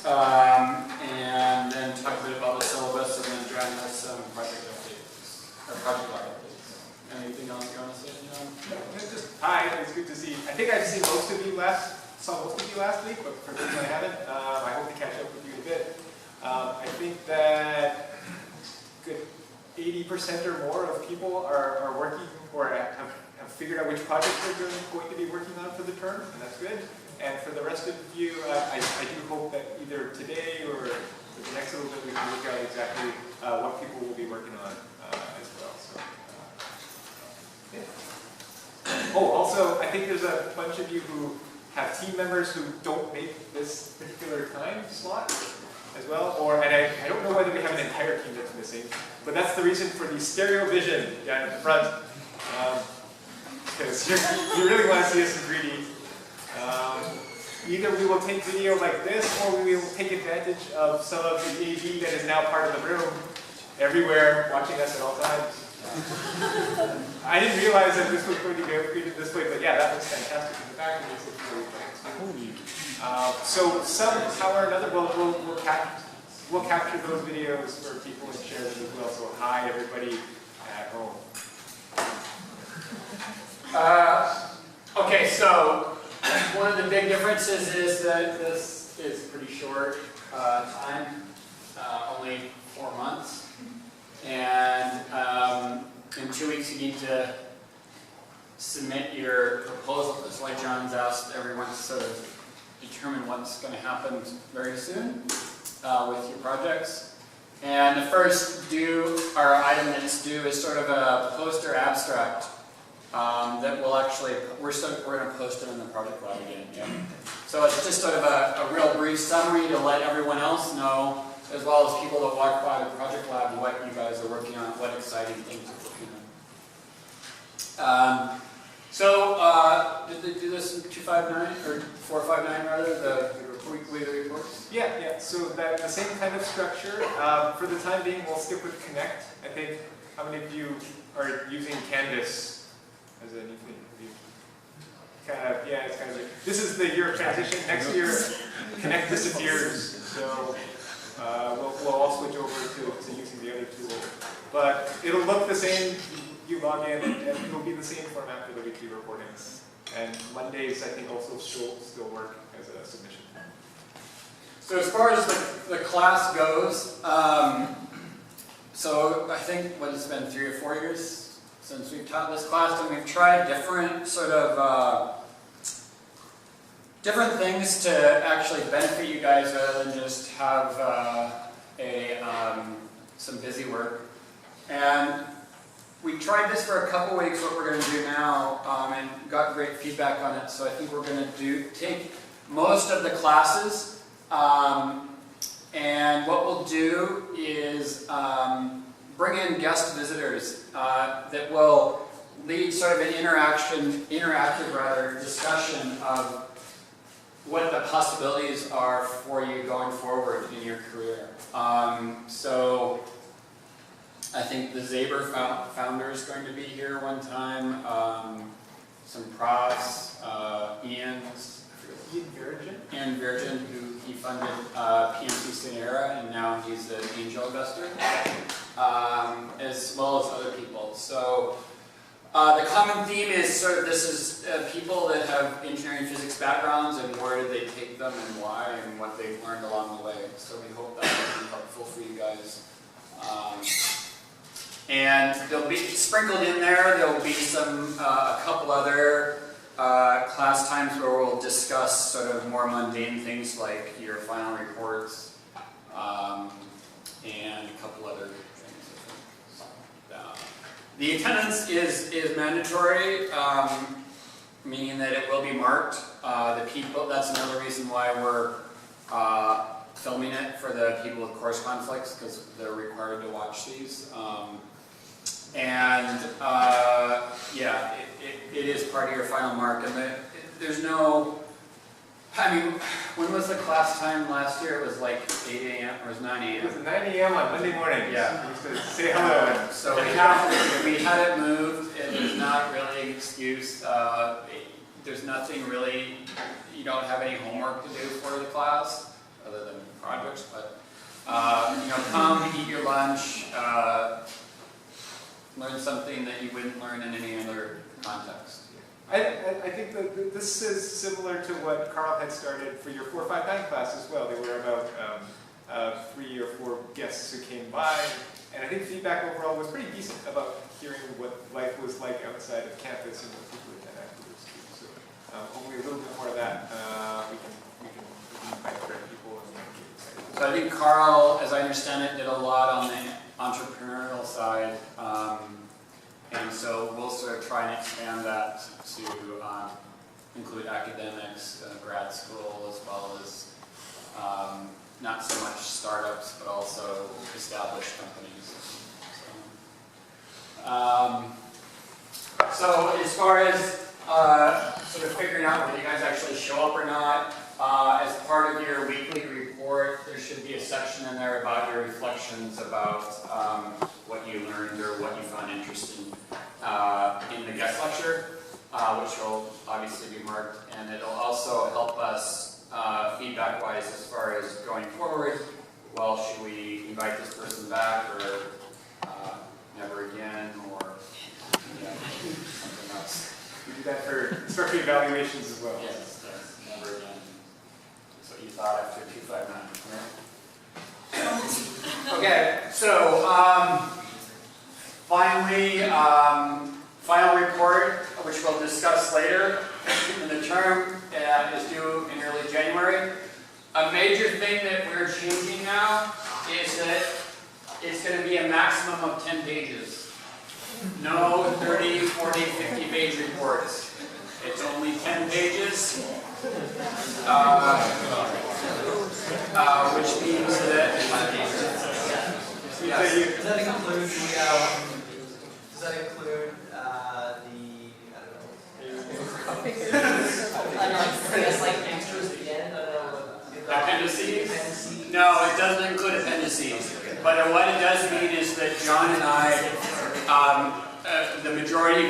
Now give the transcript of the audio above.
and then talk a bit about the syllabus, and then John has some project updates, or project log updates. Anything else you want to say? Hi, it's good to see you. I think I've seen most of you saw most of you last week, but for those I haven't, I hope to catch up with you a bit. I think that good 80% or more of people are working or have figured out which projects they're going to be working on for the term, and that's good. And for the rest of you, I do hope that either today or the next little bit we can work out exactly what people will be working on as well. So, yeah. Oh, also, I think there's a bunch of you who have team members who don't make this particular time slot as well, and I don't know whether we have an entire team that's missing, but that's the reason for the stereo vision down at the front, because you really want to see us in 3D. Either we will take video like this, or we will take advantage of some of the AV that is now part of the room, everywhere, watching us at all times. I didn't realize that this was going to be upgraded this way, but yeah, that looks fantastic in the back. So somehow or another, we'll capture those videos for people and share them as well. So hi, everybody at home. Okay, so one of the big differences is that this is pretty short time, only 4 months. And in 2 weeks you need to submit your proposal. That's why John's asked everyone to sort of determine what's going to happen very soon with your projects. And the first item that's due is sort of a poster abstract that will actually, we're going to post it in the project lab again. Yeah. So it's just sort of a real brief summary to let everyone else know, as well as people that walk by the project lab, what you guys are working on, what exciting things you're working on. Did they do this in 259 or 459 rather? The weekly reports? Yeah. So that the same kind of structure. For the time being, we'll skip with Connect. I think how many of you are using Canvas as anything? It's kind of. This is the year of transition. Next year, Connect disappears. So we'll all switch over to using the other tool. But it'll look the same. You log in, and it'll be the same format for the weekly recordings. And Mondays, I think, also still work as a submission. So as far as the class goes, so I think it's been 3 or 4 years since we've taught this class, and we've tried different sort of different things to actually benefit you guys rather than just have some busy work. And we tried this for a couple weeks, what we're going to do now, and got great feedback on it. So I think we're going to take most of the classes, and what we'll do is bring in guest visitors that will lead sort of an interactive discussion of what the possibilities are for you going forward in your career. So I think the Zaber founder is going to be here one time. Some profs, Ian Virgin, who he funded PMC Sonera, and now he's an angel investor, as well as other people. So the common theme is sort of this is people that have engineering physics backgrounds, and where did they take them and why, and what they've learned along the way. So we hope that will be helpful for you guys. And there'll be sprinkled in there. There'll be a couple other class times where we'll discuss sort of more mundane things like your final reports, and a couple other things. The attendance is mandatory, meaning that it will be marked. That's another reason why we're filming it for the people with course conflicts, because they're required to watch these. It is part of your final mark, and there's no, when was the class time last year? It was like 8 a.m. or it was 9 a.m. It was 9 a.m. on Monday morning. Yeah. Just to say hello. So we had it moved, and there's not really an excuse. There's nothing really, you don't have any homework to do for the class, other than projects, but come, eat your lunch, learn something that you wouldn't learn in any other context. I think that this is similar to what Carl had started for your 459 class as well. They were about 3 or 4 guests who came by, and I think feedback overall was pretty decent about hearing what life was like outside of campus and what people had done afterwards too. So hopefully a little bit more of that we can invite people and get excited. So I think Carl, as I understand it, did a lot on the entrepreneurial side, and so we'll sort of try and expand that to include academics, grad school, as well as not so much startups, but also established companies. So as far as sort of figuring out whether you guys actually show up or not, as part of your weekly report, there should be a section in there about your reflections about what you learned or what you found interesting in the guest lecture, which will obviously be marked, and it'll also help us feedback-wise as far as going forward. Well, should we invite this person back, or never again, or something else? We do that for structured evaluations as well. Yes, never again. That's what you thought after 259, right? Okay, so finally, final report, which we'll discuss later in the term, is due in early January. A major thing that we're changing now is that it's going to be a maximum of 10 pages. No 30, 40, 50 page reports. It's only 10 pages, which means that... Yes. Does that include extras at the end? Appendices? No, it doesn't include appendices. But what it does mean is that John and I, the majority